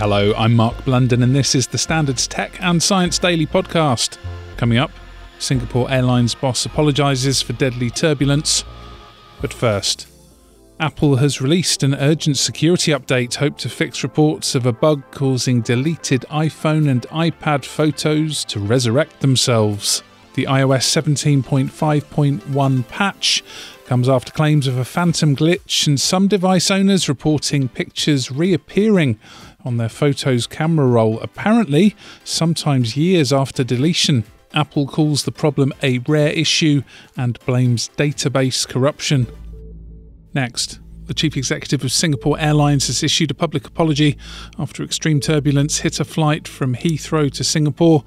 Hello, I'm Mark Blunden and this is the Standards Tech and Science Daily podcast. Coming up, Singapore Airlines boss apologises for deadly turbulence. But first, Apple has released an urgent security update hoped to fix reports of a bug causing deleted iPhone and iPad photos to resurrect themselves. The iOS 17.5.1 patch comes after claims of a phantom glitch and some device owners reporting pictures reappearing on their photos camera roll, apparently sometimes years after deletion. Apple calls the problem a rare issue and blames database corruption. Next, the chief executive of Singapore Airlines has issued a public apology after extreme turbulence hit a flight from Heathrow to Singapore,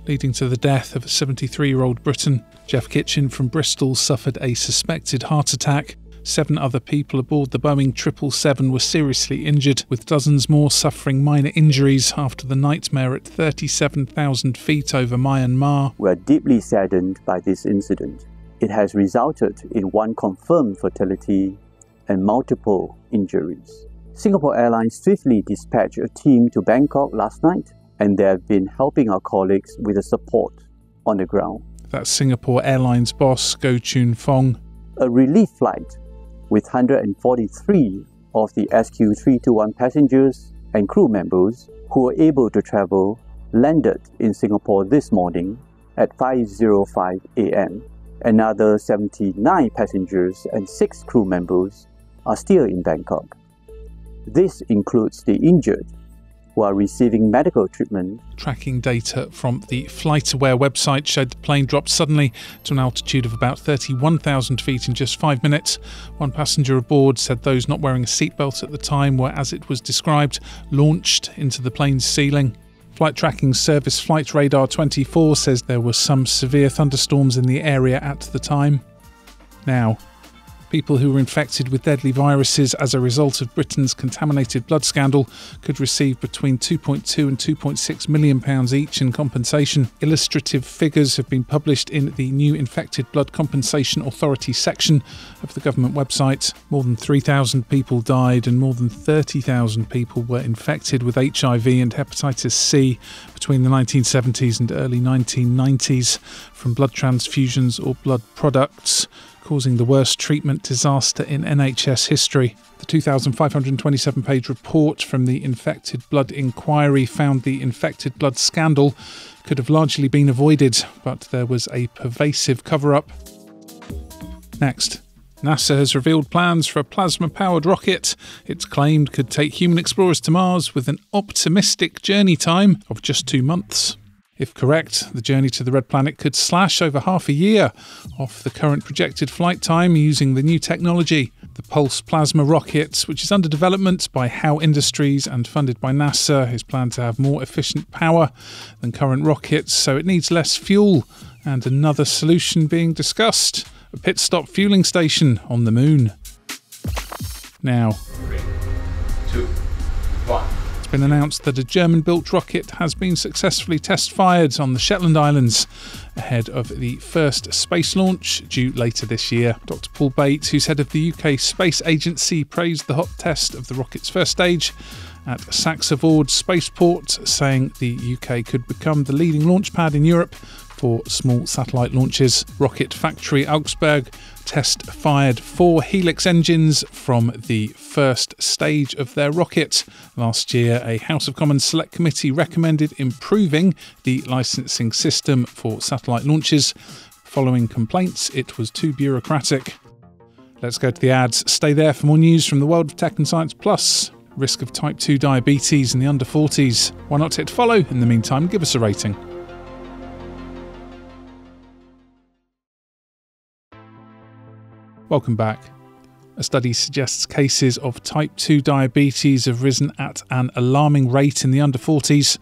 leading to the death of a 73-year-old Briton. Jeff Kitchen from Bristol suffered a suspected heart attack. 7 other people aboard the Boeing 777 were seriously injured, with dozens more suffering minor injuries after the nightmare at 37,000 feet over Myanmar. We are deeply saddened by this incident. It has resulted in 1 confirmed fatality and multiple injuries. Singapore Airlines swiftly dispatched a team to Bangkok last night, and they have been helping our colleagues with the support on the ground. That's Singapore Airlines boss Goh Choon Phong. A relief flight with 143 of the SQ321 passengers and crew members who were able to travel landed in Singapore this morning at 5:05 a.m. Another 79 passengers and 6 crew members are still in Bangkok. This includes the injured, who are receiving medical treatment. Tracking data from the FlightAware website showed the plane dropped suddenly to an altitude of about 31,000 feet in just 5 minutes. 1 passenger aboard said those not wearing a seatbelt at the time were, as it was described, launched into the plane's ceiling. Flight tracking service Flight Radar 24 says there were some severe thunderstorms in the area at the time. Now, people who were infected with deadly viruses as a result of Britain's contaminated blood scandal could receive between £2.2 and £2.6 million each in compensation. Illustrative figures have been published in the new Infected Blood Compensation Authority section of the government website. More than 3,000 people died and more than 30,000 people were infected with HIV and hepatitis C between the 1970s and early 1990s from blood transfusions or blood products, causing the worst treatment disaster in NHS history. The 2,527-page report from the Infected Blood Inquiry found the infected blood scandal could have largely been avoided, but there was a pervasive cover-up. Next, NASA has revealed plans for a plasma-powered rocket it's claimed could take human explorers to Mars with an optimistic journey time of just 2 months. If correct, the journey to the Red Planet could slash over half a year off the current projected flight time using the new technology. The Pulse Plasma rocket, which is under development by Howe Industries and funded by NASA, is planned to have more efficient power than current rockets, so it needs less fuel. And another solution being discussed: a pit stop fueling station on the moon. Now, 3, 2, 1. It's been announced that a German-built rocket has been successfully test-fired on the Shetland Islands ahead of the first space launch due later this year. Dr. Paul Bates, who's head of the UK Space Agency, praised the hot test of the rocket's first stage at Saxavord Spaceport, saying the UK could become the leading launch pad in Europe for small satellite launches. Rocket Factory Augsburg test-fired 4 Helix engines from the first stage of their rocket. Last year, a House of Commons Select Committee recommended improving the licensing system for satellite launches. Following complaints, it was too bureaucratic. Let's go to the ads. Stay there for more news from the world of tech and science, plus risk of type 2 diabetes in the under 40s. Why not hit follow? In the meantime, give us a rating. Welcome back. A study suggests cases of type 2 diabetes have risen at an alarming rate in the under 40s,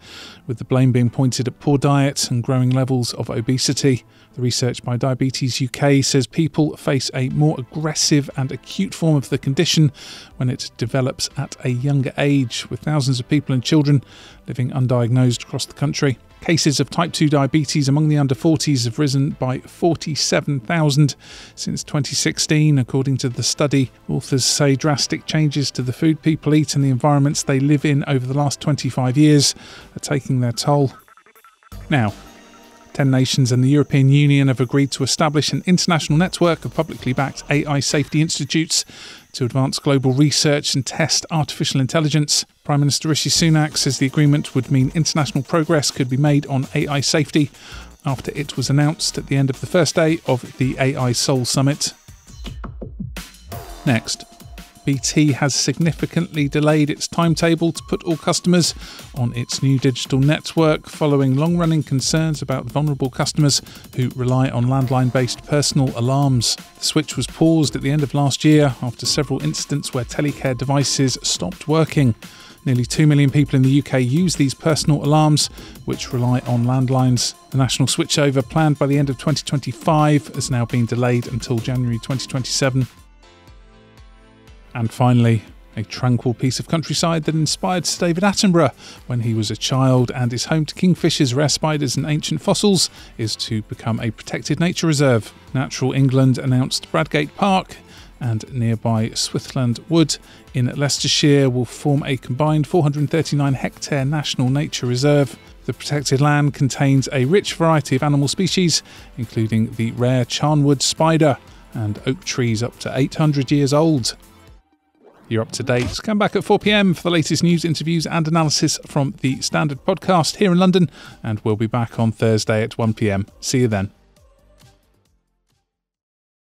with the blame being pointed at poor diet and growing levels of obesity. The research by Diabetes UK says people face a more aggressive and acute form of the condition when it develops at a younger age, with thousands of people and children living undiagnosed across the country. Cases of type 2 diabetes among the under 40s have risen by 47,000 since 2016, according to the study. Authors say drastic changes to the food people eat and the environments they live in over the last 25 years are taking their toll. Now, 10 nations and the European Union have agreed to establish an international network of publicly backed AI safety institutes to advance global research and test artificial intelligence. Prime Minister Rishi Sunak says the agreement would mean international progress could be made on AI safety after it was announced at the end of the first day of the AI Seoul Summit. Next, BT has significantly delayed its timetable to put all customers on its new digital network following long-running concerns about vulnerable customers who rely on landline-based personal alarms. The switch was paused at the end of last year after several incidents where telecare devices stopped working. Nearly 2 million people in the UK use these personal alarms, which rely on landlines. The national switchover, planned by the end of 2025, has now been delayed until January 2027. And finally, a tranquil piece of countryside that inspired Sir David Attenborough when he was a child and is home to kingfishers, rare spiders and ancient fossils is to become a protected nature reserve. Natural England announced Bradgate Park and nearby Swithland Wood in Leicestershire will form a combined 439-hectare national nature reserve. The protected land contains a rich variety of animal species, including the rare charnwood spider and oak trees up to 800 years old. You're up to date. Come back at 4 p.m. for the latest news, interviews and analysis from the Standard podcast here in London, and we'll be back on Thursday at 1 p.m. See you then.